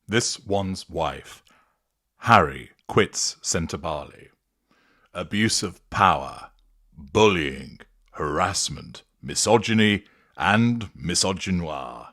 This One's Wife. Harry quits Sentebale. Abuse of power, bullying, harassment, misogyny, and Misogynoir.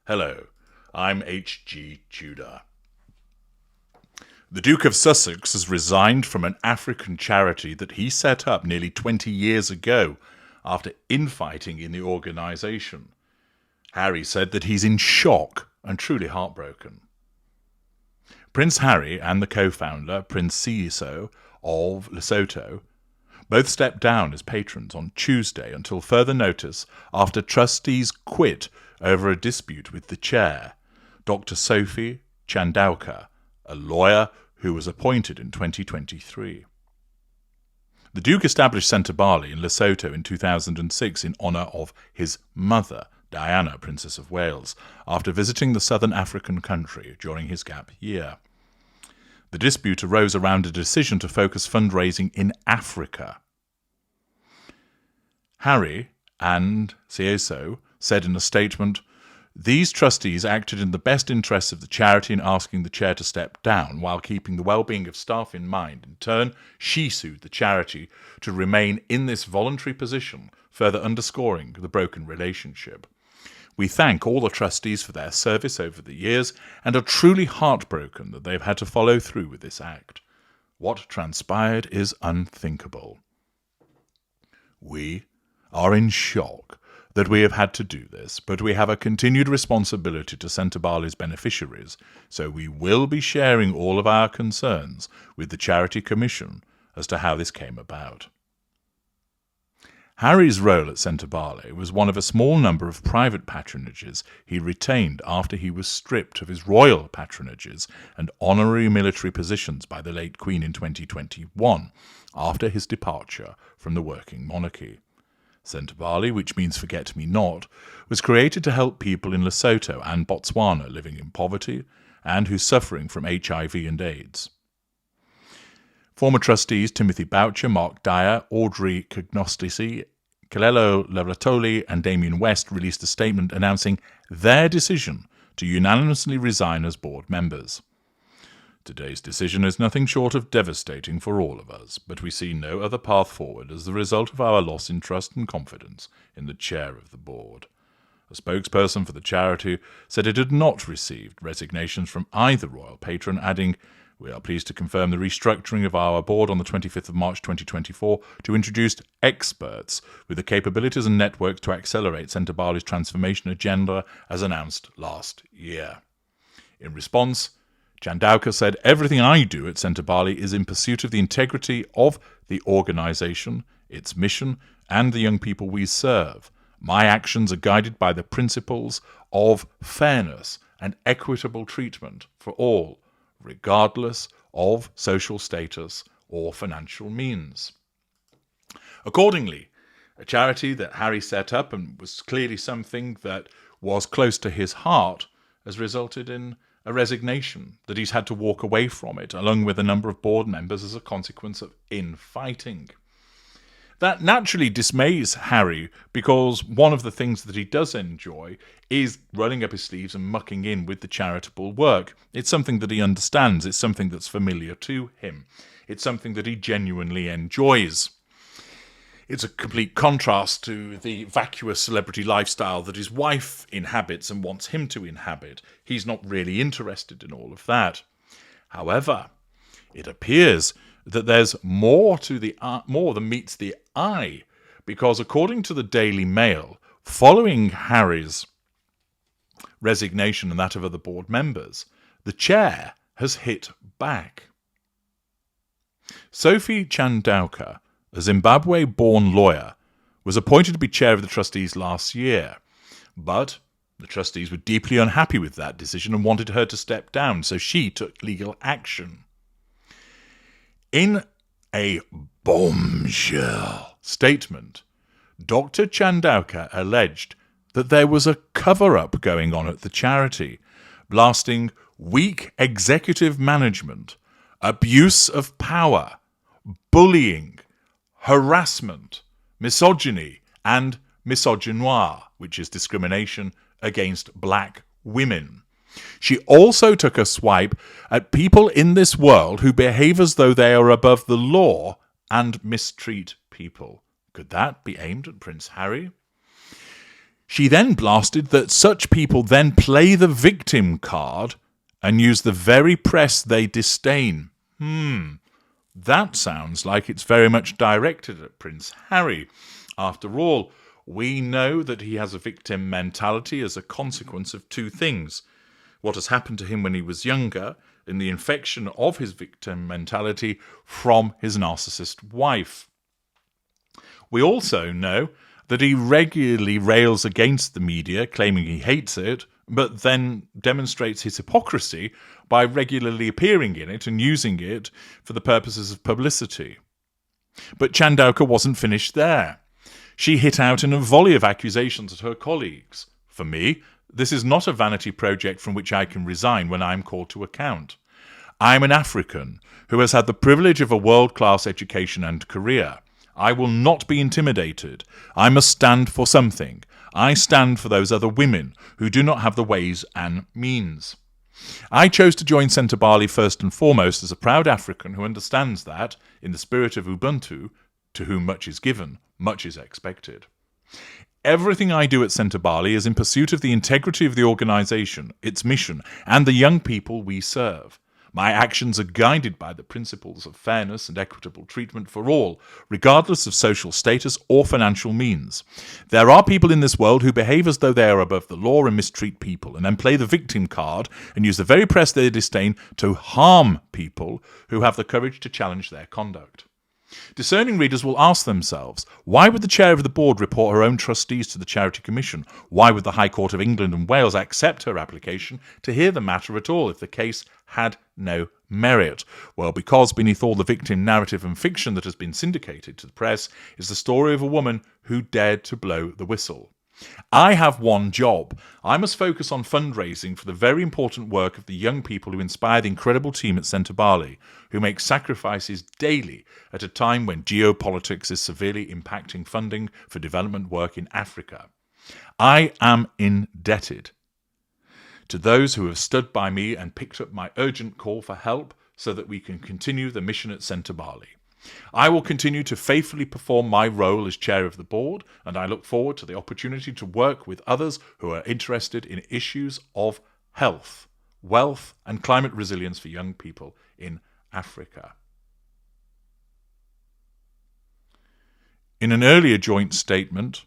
Hello, I'm H.G. Tudor. The Duke of Sussex has resigned from an African charity that he set up nearly 20 years ago after infighting in the organisation. Harry said that he's in shock and truly heartbroken. Prince Harry and the co-founder, Prince Seeiso of Lesotho, both stepped down as patrons on Tuesday until further notice after trustees quit over a dispute with the chair, Dr. Sophie Chandauka, a lawyer who was appointed in 2023. The Duke established Sentebale in Lesotho in 2006 in honour of his mother, Diana, Princess of Wales, after visiting the southern African country during his gap year. The dispute arose around a decision to focus fundraising in Africa. Harry and Seeiso said in a statement, "These trustees acted in the best interests of the charity in asking the chair to step down while keeping the well-being of staff in mind. In turn, she sued the charity to remain in this voluntary position, further underscoring the broken relationship. We thank all the trustees for their service over the years and are truly heartbroken that they've had to follow through with this act. What transpired is unthinkable. We are in shock that we have had to do this, but we have a continued responsibility to Sentebale's beneficiaries, so we will be sharing all of our concerns with the Charity Commission as to how this came about." Harry's role at Sentebale was one of a small number of private patronages he retained after he was stripped of his royal patronages and honorary military positions by the late Queen in 2021, after his departure from the working monarchy. Sentebale, which means forget-me-not, was created to help people in Lesotho and Botswana living in poverty and who suffering from HIV and AIDS. Former trustees Timothy Boucher, Mark Dyer, Audrey Cognostici, Kalelo Lavratoli and Damien West released a statement announcing their decision to unanimously resign as board members. "Today's decision is nothing short of devastating for all of us, but we see no other path forward as the result of our loss in trust and confidence in the chair of the board." A spokesperson for the charity said it had not received resignations from either royal patron, adding, "We are pleased to confirm the restructuring of our board on the 25th of March 2024 to introduce experts with the capabilities and networks to accelerate Sentebale's transformation agenda as announced last year." In response, Chandauka said, "Everything I do at Sentebale is in pursuit of the integrity of the organisation, its mission, and the young people we serve. My actions are guided by the principles of fairness and equitable treatment for all, regardless of social status or financial means." Accordingly, a charity that Harry set up and was clearly something that was close to his heart has resulted in a resignation, that he's had to walk away from it, along with a number of board members as a consequence of infighting. That naturally dismays Harry, because one of the things that he does enjoy is rolling up his sleeves and mucking in with the charitable work. It's something that he understands. It's something that's familiar to him. It's something that he genuinely enjoys. It's a complete contrast to the vacuous celebrity lifestyle that his wife inhabits and wants him to inhabit. He's not really interested in all of that. However, it appears that there's more than meets the eye, because according to the Daily Mail, following Harry's resignation and that of other board members, the chair has hit back. Sophie Chandauka, a Zimbabwe-born lawyer, was appointed to be chair of the trustees last year, but the trustees were deeply unhappy with that decision and wanted her to step down, so she took legal action. In a bombshell statement, Dr. Chandauka alleged that there was a cover-up going on at the charity, blasting weak executive management, abuse of power, bullying, harassment, misogyny, and Misogynoir, which is discrimination against black women. She also took a swipe at people in this world who behave as though they are above the law and mistreat people. Could that be aimed at Prince Harry? She then blasted that such people then play the victim card and use the very press they disdain. That sounds like it's very much directed at Prince Harry. After all, we know that he has a victim mentality as a consequence of two things: what has happened to him when he was younger, and the infection of his victim mentality from his narcissist wife. We also know that he regularly rails against the media, claiming he hates it, but then demonstrates his hypocrisy by regularly appearing in it and using it for the purposes of publicity. But Chandauka wasn't finished there. She hit out in a volley of accusations at her colleagues. For me, this is not a vanity project from which I can resign when I am called to account. I am an African who has had the privilege of a world-class education and career. I will not be intimidated. I must stand for something. I stand for those other women who do not have the ways and means. I chose to join Sentebale first and foremost as a proud African who understands that, in the spirit of Ubuntu, to whom much is given, much is expected. Everything I do at Sentebale is in pursuit of the integrity of the organisation, its mission, and the young people we serve. My actions are guided by the principles of fairness and equitable treatment for all, regardless of social status or financial means. There are people in this world who behave as though they are above the law and mistreat people, and then play the victim card and use the very press they disdain to harm people who have the courage to challenge their conduct. Discerning readers will ask themselves, why would the chair of the board report her own trustees to the Charity Commission? Why would the High Court of England and Wales accept her application to hear the matter at all if the case had no merit? Well, because beneath all the victim narrative and fiction that has been syndicated to the press is the story of a woman who dared to blow the whistle. I have one job. I must focus on fundraising for the very important work of the young people who inspire the incredible team at Sentebale, who make sacrifices daily at a time when geopolitics is severely impacting funding for development work in Africa. I am indebted to those who have stood by me and picked up my urgent call for help so that we can continue the mission at Sentebale. I will continue to faithfully perform my role as chair of the board, and I look forward to the opportunity to work with others who are interested in issues of health, wealth, and climate resilience for young people in Africa. In an earlier joint statement,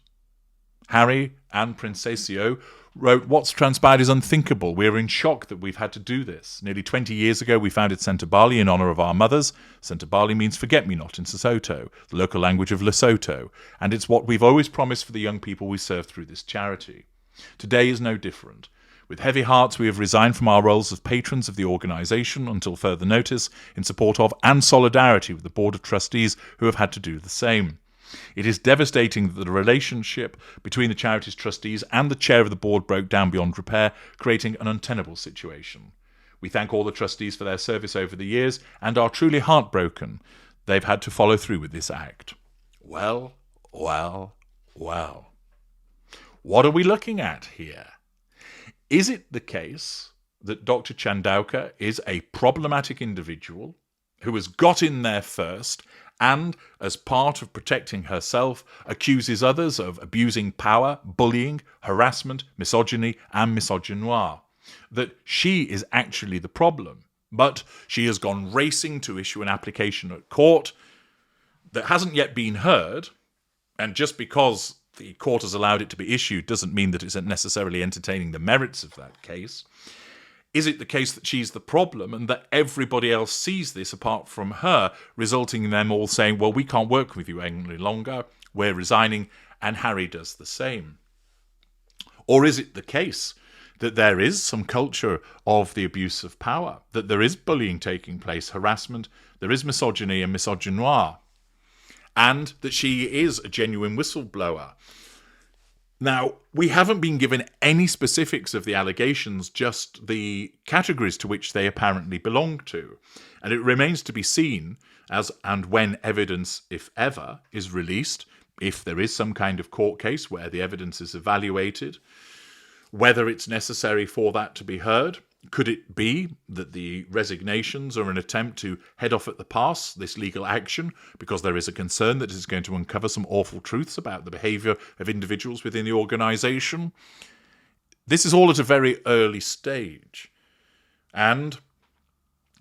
Harry and Princesio wrote, "What's transpired is unthinkable. We're in shock that we've had to do this. Nearly 20 years ago, we founded Sentebale in honour of our mothers. Sentebale means forget-me-not in Sesotho, the local language of Lesotho, and it's what we've always promised for the young people we serve through this charity. Today is no different. With heavy hearts, we have resigned from our roles as patrons of the organisation until further notice, in support of and solidarity with the Board of Trustees who have had to do the same. It is devastating that the relationship between the charity's trustees and the chair of the board broke down beyond repair, creating an untenable situation. We thank all the trustees for their service over the years and are truly heartbroken they've had to follow through with this act." Well. What are we looking at here? Is it the case that Dr. Chandauka is a problematic individual who has got in there first and, as part of protecting herself, accuses others of abusing power, bullying, harassment, misogyny, and misogynoir? That she is actually the problem, but she has gone racing to issue an application at court that hasn't yet been heard, and just because the court has allowed it to be issued doesn't mean that it's necessarily entertaining the merits of that case. Is it the case that she's the problem and that everybody else sees this apart from her, resulting in them all saying, well, we can't work with you any longer, we're resigning, and Harry does the same? Or is it the case that there is some culture of the abuse of power, that there is bullying taking place, harassment, there is misogyny and misogynoir, and that she is a genuine whistleblower? Now, we haven't been given any specifics of the allegations, just the categories to which they apparently belong to. And it remains to be seen as and when evidence, if ever, is released, if there is some kind of court case where the evidence is evaluated, whether it's necessary for that to be heard. Could it be that the resignations are an attempt to head off at the pass this legal action because there is a concern that it is going to uncover some awful truths about the behaviour of individuals within the organisation? This is all at a very early stage, and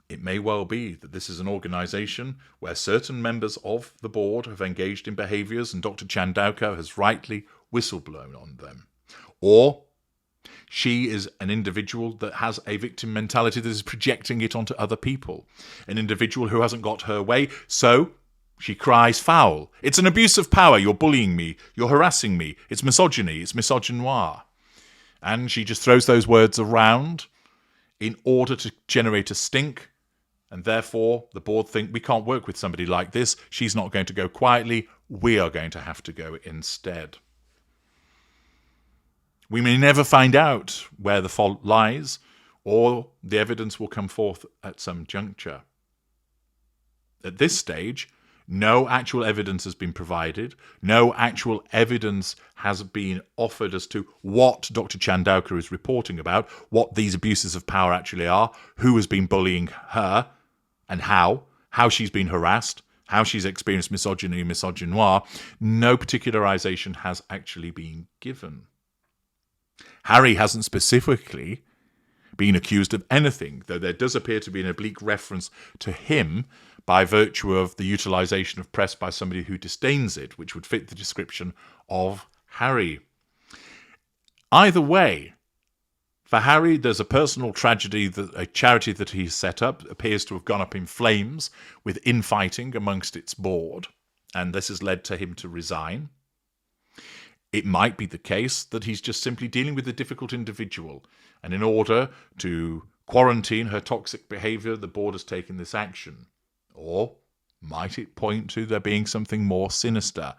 it may well be that this is an organisation where certain members of the board have engaged in behaviours and Dr. Chandauka has rightly whistleblown on them. Or she is an individual that has a victim mentality that is projecting it onto other people. An individual who hasn't got her way, so she cries foul. It's an abuse of power. You're bullying me. You're harassing me. It's misogyny. It's misogynoir. And she just throws those words around in order to generate a stink. And therefore, the board think, we can't work with somebody like this. She's not going to go quietly. We are going to have to go instead. We may never find out where the fault lies, or the evidence will come forth at some juncture. At this stage, no actual evidence has been provided. No actual evidence has been offered as to what Dr. Chandauka is reporting about, what these abuses of power actually are, who has been bullying her, and how she's been harassed, how she's experienced misogyny and misogynoir. No particularization has actually been given. Harry hasn't specifically been accused of anything, though there does appear to be an oblique reference to him by virtue of the utilisation of press by somebody who disdains it, which would fit the description of Harry. Either way, for Harry, there's a personal tragedy that a charity that he's set up appears to have gone up in flames with infighting amongst its board, and this has led to him to resign. It might be the case that he's just simply dealing with a difficult individual, and in order to quarantine her toxic behaviour, the board has taken this action. Or might it point to there being something more sinister?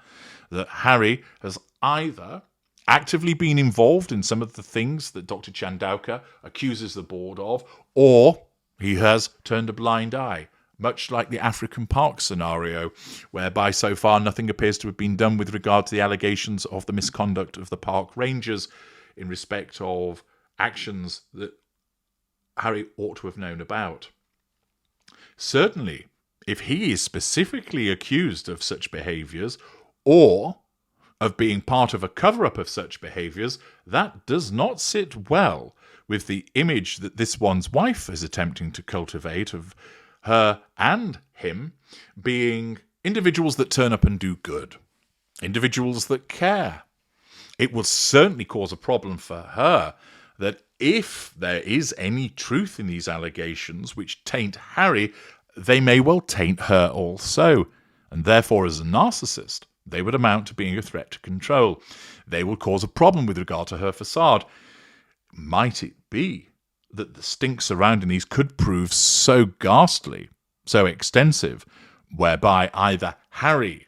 That Harry has either actively been involved in some of the things that Dr. Chandauka accuses the board of, or he has turned a blind eye, much like the African Park scenario, whereby so far nothing appears to have been done with regard to the allegations of the misconduct of the park rangers in respect of actions that Harry ought to have known about. Certainly, if he is specifically accused of such behaviours, or of being part of a cover-up of such behaviours, that does not sit well with the image that this one's wife is attempting to cultivate of her and him being individuals that turn up and do good, individuals that care. It will certainly cause a problem for her that if there is any truth in these allegations which taint Harry, they may well taint her also, and therefore as a narcissist, they would amount to being a threat to control. They will cause a problem with regard to her facade. Might it be that the stink surrounding these could prove so ghastly, so extensive, whereby either Harry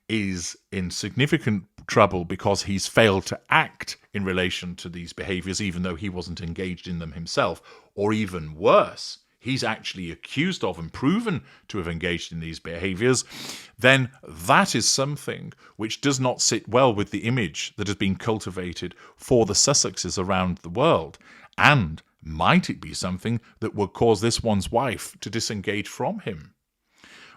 is in significant trouble because he's failed to act in relation to these behaviours even though he wasn't engaged in them himself, or even worse, he's actually accused of and proven to have engaged in these behaviours, then that is something which does not sit well with the image that has been cultivated for the Sussexes around the world. And might it be something that would cause this one's wife to disengage from him?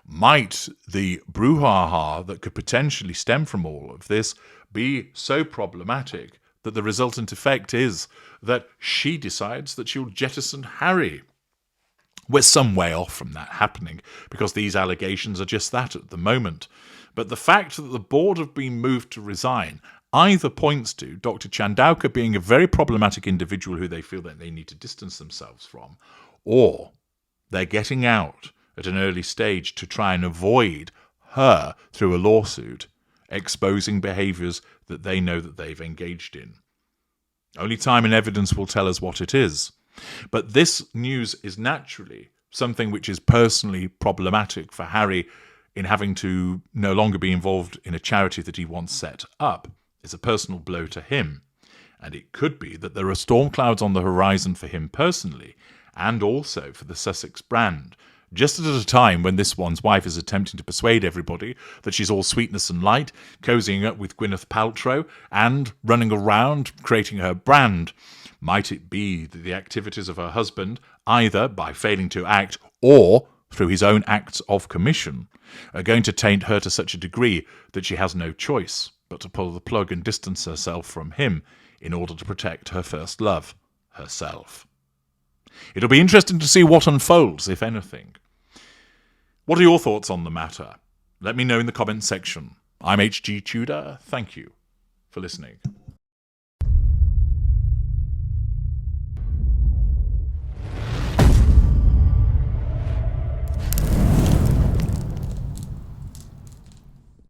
Might the brouhaha that could potentially stem from all of this be so problematic that the resultant effect is that she decides that she'll jettison Harry? We're some way off from that happening because these allegations are just that at the moment. But the fact that the board have been moved to resign either points to Dr. Chandauka being a very problematic individual who they feel that they need to distance themselves from, or they're getting out at an early stage to try and avoid her through a lawsuit, exposing behaviours that they know that they've engaged in. Only time and evidence will tell us what it is. But this news is naturally something which is personally problematic for Harry in having to no longer be involved in a charity that he once set up. It's a personal blow to him. And it could be that there are storm clouds on the horizon for him personally, and also for the Sussex brand, just at a time when this one's wife is attempting to persuade everybody that she's all sweetness and light, cozying up with Gwyneth Paltrow, and running around creating her brand. Might it be that the activities of her husband, either by failing to act or through his own acts of commission, are going to taint her to such a degree that she has no choice but to pull the plug and distance herself from him in order to protect her first love, herself? It'll be interesting to see what unfolds, if anything. What are your thoughts on the matter? Let me know in the comments section. I'm HG Tudor. Thank you for listening.